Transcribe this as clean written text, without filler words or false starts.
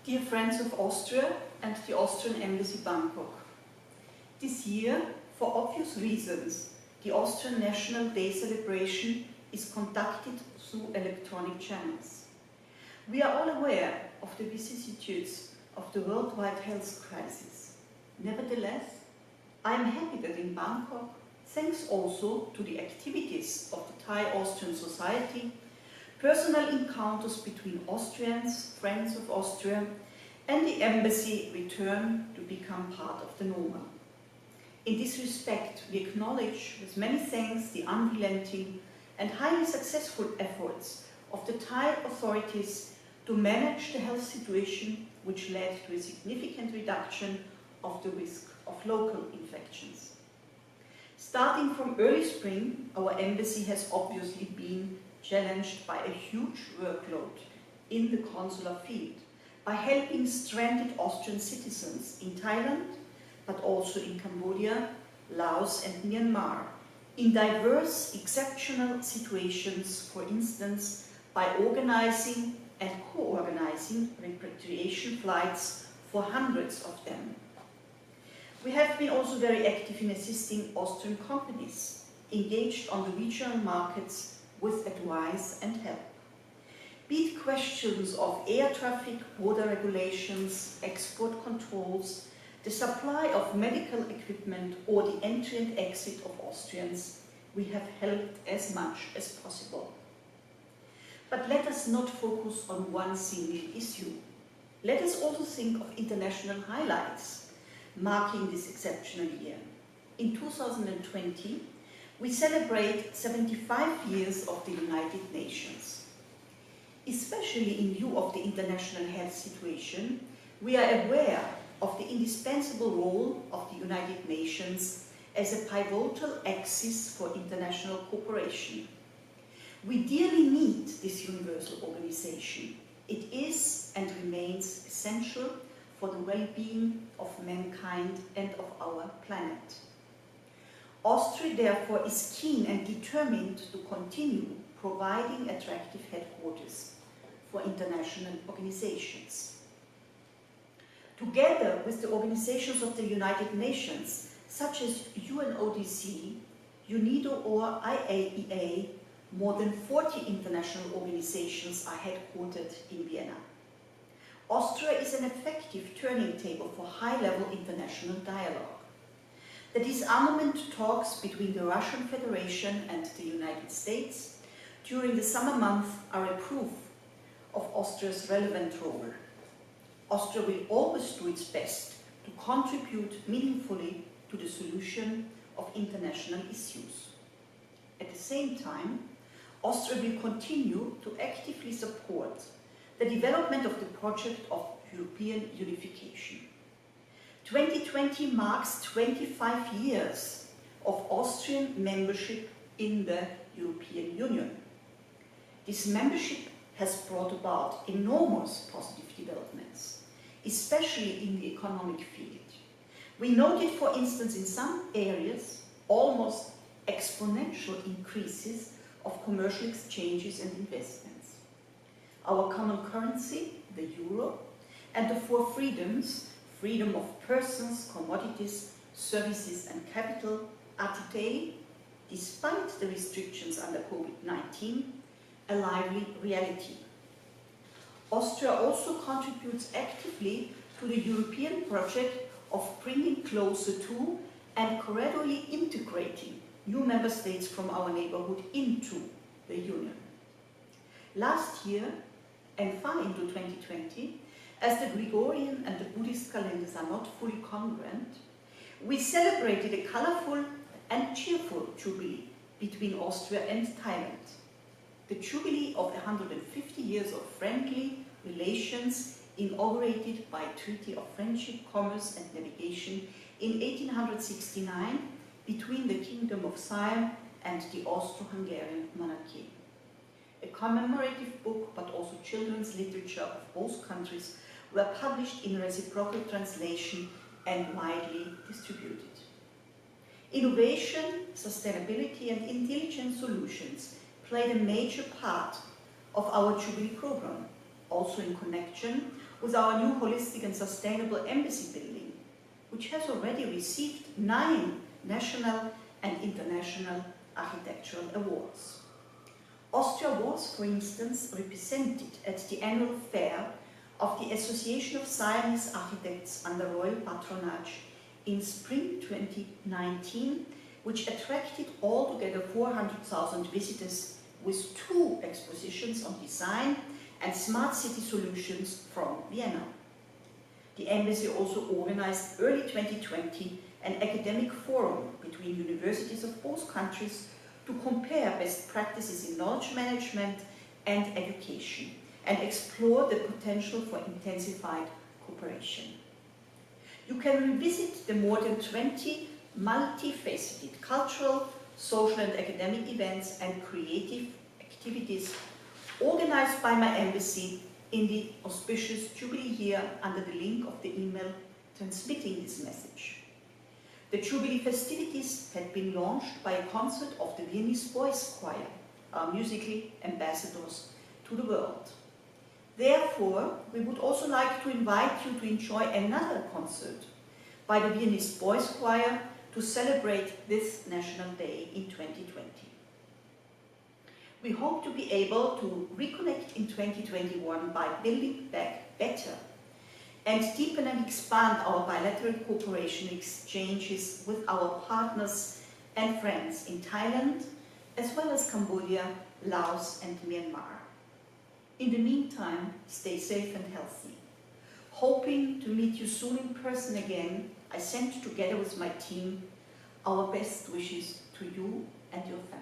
Dear friends of Austria and the Austrian Embassy Bangkok, this year, for obvious reasons, the Austrian National Day celebration is conducted through electronic channels. We are all aware of the vicissitudes of the worldwide health crisis. Nevertheless, I am happy that in Bangkok, thanks also to the activities of the Thai-Austrian Society, personal encounters between Austrians, friends of Austria, and the embassy return to become part of the normal. In this respect, we acknowledge with many thanks the unrelenting and highly successful efforts of the Thai authorities to manage the health situation, which led to a significant reduction of the risk of local infections. Starting from early spring, our embassy has obviously been challenged by a huge workload in the consular field by helping stranded Austrian citizens in Thailand, but also in Cambodia, Laos and Myanmar, in diverse exceptional situations, for instance, by organizing and co-organizing repatriation flights for hundreds of them. We have been also very active in assisting Austrian companies engaged on the regional markets with advice and help. Be it questions of air traffic, border regulations, export controls, the supply of medical equipment, or the entry and exit of Austrians, we have helped as much as possible. But let us not focus on one single issue. Let us also think of international highlights marking this exceptional year. In 2020, we celebrate 75 years of the United Nations. Especially in view of the international health situation, we are aware of the indispensable role of the United Nations as a pivotal axis for international cooperation. We dearly need this universal organization. It is and remains essential for the well-being of mankind and of our planet. Austria, therefore, is keen and determined to continue providing attractive headquarters for international organizations. Together with the organizations of the United Nations, such as UNODC, UNIDO or IAEA, more than 40 international organizations are headquartered in Vienna. Austria is an effective turning table for high-level international dialogue. The disarmament talks between the Russian Federation and the United States during the summer months are a proof of Austria's relevant role. Austria will always do its best to contribute meaningfully to the solution of international issues. At the same time, Austria will continue to actively support the development of the project of European unification. 2020 marks 25 years of Austrian membership in the European Union. This membership has brought about enormous positive developments, especially in the economic field. We noted, for instance, in some areas, almost exponential increases of commercial exchanges and investments. Our common currency, the euro, and the four freedoms, freedom of persons, commodities, services and capital, are today, despite the restrictions under COVID-19, a lively reality. Austria also contributes actively to the European project of bringing closer to and gradually integrating new member states from our neighborhood into the Union. Last year, and far into 2020, as the Gregorian and the Buddhist calendars are not fully congruent, we celebrated a colorful and cheerful jubilee between Austria and Thailand. The jubilee of 150 years of friendly relations inaugurated by Treaty of Friendship, Commerce and Navigation in 1869 between the Kingdom of Siam and the Austro-Hungarian monarchy. A commemorative book, but also children's literature of both countries were published in reciprocal translation and widely distributed. Innovation, sustainability and intelligent solutions played a major part of our Jubilee program, also in connection with our new holistic and sustainable embassy building, which has already received 9 national and international architectural awards. Austria was, for instance, represented at the annual fair of the Association of Siamese Architects under royal patronage in spring 2019, which attracted altogether 400,000 visitors with 2 expositions on design and smart city solutions from Vienna. The embassy also organized early 2020 an academic forum between universities of both countries to compare best practices in knowledge management and education and explore the potential for intensified cooperation. You can revisit the more than 20 multifaceted cultural, social and academic events and creative activities organized by my embassy in the auspicious Jubilee year under the link of the email transmitting this message. The Jubilee festivities had been launched by a concert of the Viennese Boys Choir, our musical ambassadors to the world. Therefore, we would also like to invite you to enjoy another concert by the Viennese Boys Choir to celebrate this National Day in 2020. We hope to be able to reconnect in 2021 by building back better and deepen and expand our bilateral cooperation exchanges with our partners and friends in Thailand, as well as Cambodia, Laos and Myanmar. In the meantime, stay safe and healthy. Hoping to meet you soon in person again, I send together with my team our best wishes to you and your family.